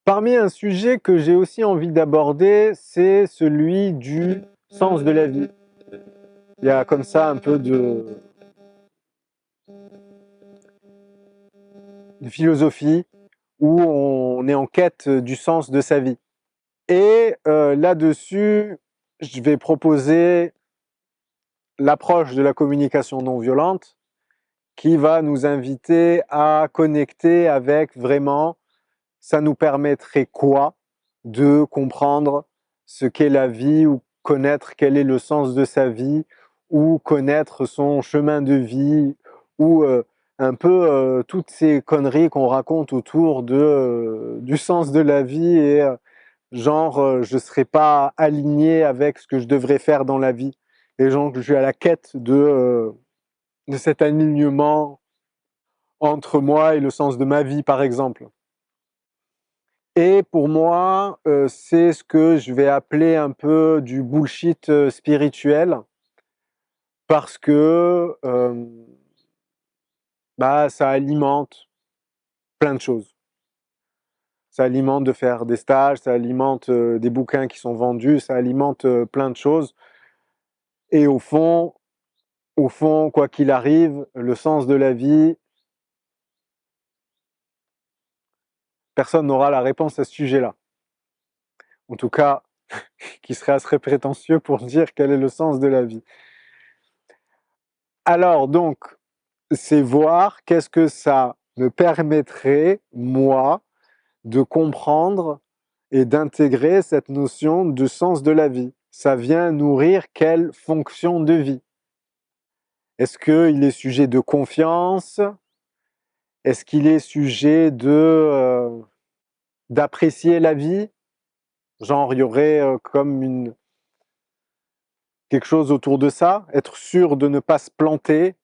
Parmi un sujet que j'ai aussi envie d'aborder, c'est celui du sens de la vie. Il y a comme ça un peu de philosophie où on est en quête du sens de sa vie. Et là-dessus, je vais proposer l'approche de la communication non violente qui va nous inviter à connecter avec vraiment, ça nous permettrait quoi de comprendre ce qu'est la vie ou connaître quel est le sens de sa vie ou connaître son chemin de vie ou un peu toutes ces conneries qu'on raconte autour du sens de la vie et je serais pas aligné avec ce que je devrais faire dans la vie et genre je suis à la quête de cet alignement entre moi et le sens de ma vie par exemple. Et pour moi, c'est ce que je vais appeler un peu du bullshit spirituel parce que ça alimente plein de choses. Ça alimente de faire des stages, ça alimente des bouquins qui sont vendus, ça alimente plein de choses. Et au fond, quoi qu'il arrive, le sens de la vie, personne n'aura la réponse à ce sujet-là. En tout cas, qui serait assez prétentieux pour dire quel est le sens de la vie. Alors donc, c'est voir qu'est-ce que ça me permettrait, moi, de comprendre et d'intégrer cette notion de sens de la vie. Ça vient nourrir quelle fonction de vie? Est-ce qu'il est sujet de confiance? Est-ce qu'il est sujet d'apprécier la vie? Genre, il y aurait comme quelque chose autour de ça? Être sûr de ne pas se planter?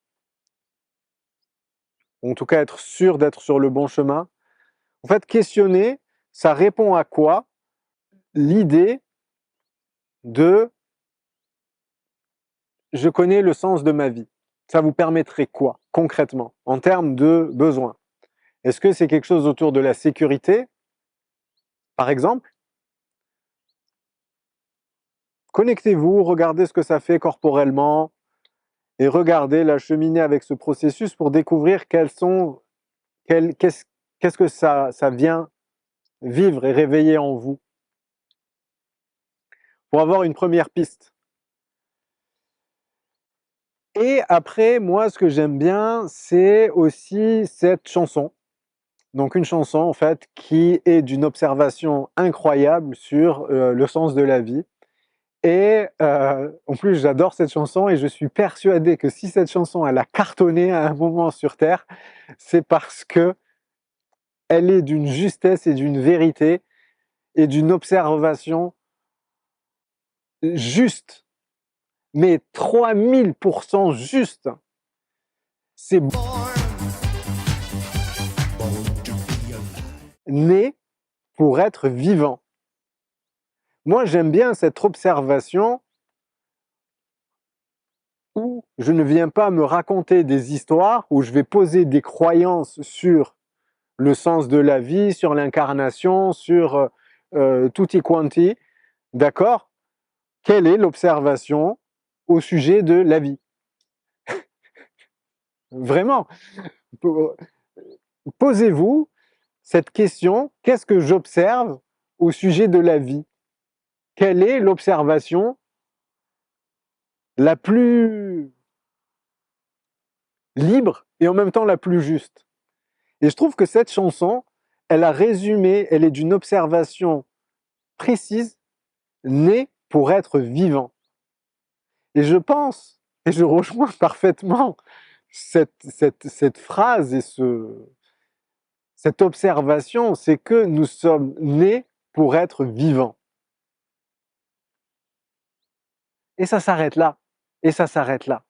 Ou en tout cas, être sûr d'être sur le bon chemin? En fait, questionner, ça répond à quoi? L'idée de je connais le sens de ma vie. Ça vous permettrait quoi, concrètement, en termes de besoins? Est-ce que c'est quelque chose autour de la sécurité, par exemple? Connectez-vous, regardez ce que ça fait corporellement et regardez la cheminée avec ce processus pour découvrir qu'est-ce que ça vient vivre et réveiller en vous. Pour avoir une première piste. Et après, moi, ce que j'aime bien, c'est aussi cette chanson. Donc une chanson, en fait, qui est d'une observation incroyable sur le sens de la vie. Et en plus, j'adore cette chanson et je suis persuadé que si cette chanson, elle a cartonné à un moment sur Terre, c'est parce que elle est d'une justesse et d'une vérité et d'une observation juste, mais 3000% juste. C'est né pour être vivant. Moi, j'aime bien cette observation où je ne viens pas me raconter des histoires, où je vais poser des croyances sur le sens de la vie, sur l'incarnation, sur tutti quanti, d'accord? Quelle est l'observation au sujet de la vie? Vraiment, posez-vous cette question, qu'est-ce que j'observe au sujet de la vie? Quelle est l'observation la plus libre et en même temps la plus juste? Et je trouve que cette chanson, elle a résumé, elle est d'une observation précise, née pour être vivant. Et je pense, et je rejoins parfaitement cette phrase et cette observation, c'est que nous sommes nés pour être vivants. Et ça s'arrête là. Et ça s'arrête là.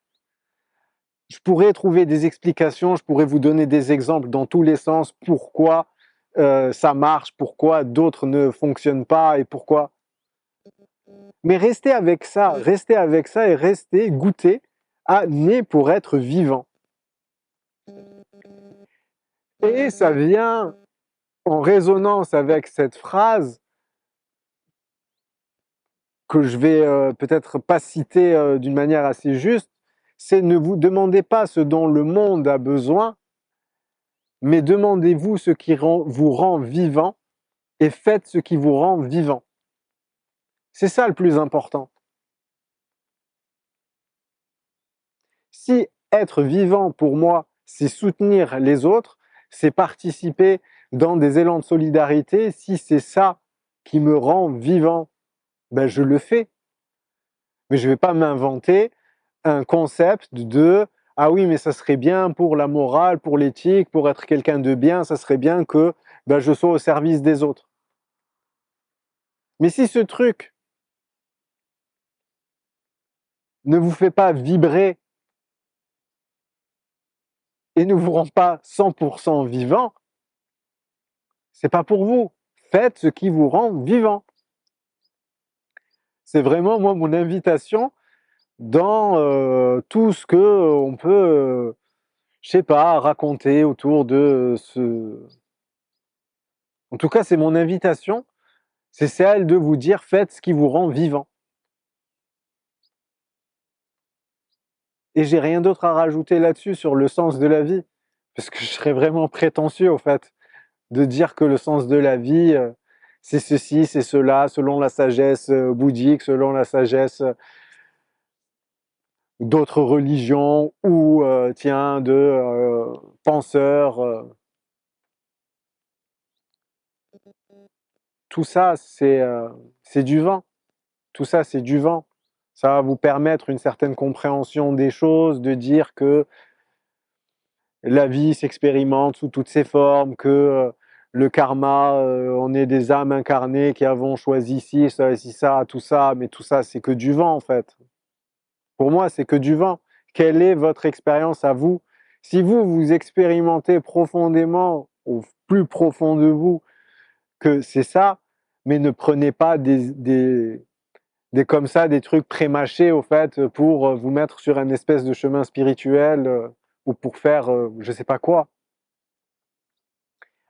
Je pourrais trouver des explications, je pourrais vous donner des exemples dans tous les sens, pourquoi ça marche, pourquoi d'autres ne fonctionnent pas et pourquoi. Mais restez avec ça et restez, goûtez à né pour être vivant. Et ça vient en résonance avec cette phrase, que je vais peut-être pas citer d'une manière assez juste, c'est ne vous demandez pas ce dont le monde a besoin, mais demandez-vous ce qui vous rend vivant et faites ce qui vous rend vivant. C'est ça le plus important. Si être vivant pour moi, c'est soutenir les autres, c'est participer dans des élans de solidarité, si c'est ça qui me rend vivant, ben je le fais. Mais je ne vais pas m'inventer un concept de ah oui, mais ça serait bien pour la morale, pour l'éthique, pour être quelqu'un de bien, ça serait bien que ben, je sois au service des autres. Mais si ce truc ne vous fait pas vibrer et ne vous rend pas 100% vivant, c'est pas pour vous. Faites ce qui vous rend vivant. C'est vraiment moi mon invitation dans tout ce que on peut, je sais pas, raconter autour de ce. En tout cas, c'est mon invitation. C'est celle de vous dire faites ce qui vous rend vivant. Et j'ai rien d'autre à rajouter là-dessus sur le sens de la vie, parce que je serais vraiment prétentieux au fait de dire que le sens de la vie, c'est ceci, c'est cela, selon la sagesse bouddhique, selon la sagesse d'autres religions ou tiens de penseurs. Tout ça, c'est du vent. Tout ça, c'est du vent. Ça va vous permettre une certaine compréhension des choses, de dire que la vie s'expérimente sous toutes ses formes, que le karma, on est des âmes incarnées qui avons choisi ci, ça, tout ça, mais tout ça, c'est que du vent en fait. Pour moi, c'est que du vent. Quelle est votre expérience à vous? Si vous, vous expérimentez profondément, au plus profond de vous, que c'est ça, mais ne prenez pas des comme ça, des trucs prémâchés au fait pour vous mettre sur un espèce de chemin spirituel ou pour faire je sais pas quoi.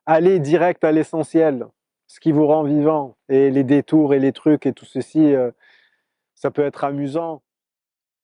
Allez direct à l'essentiel, ce qui vous rend vivant et les détours et les trucs et tout ceci, ça peut être amusant,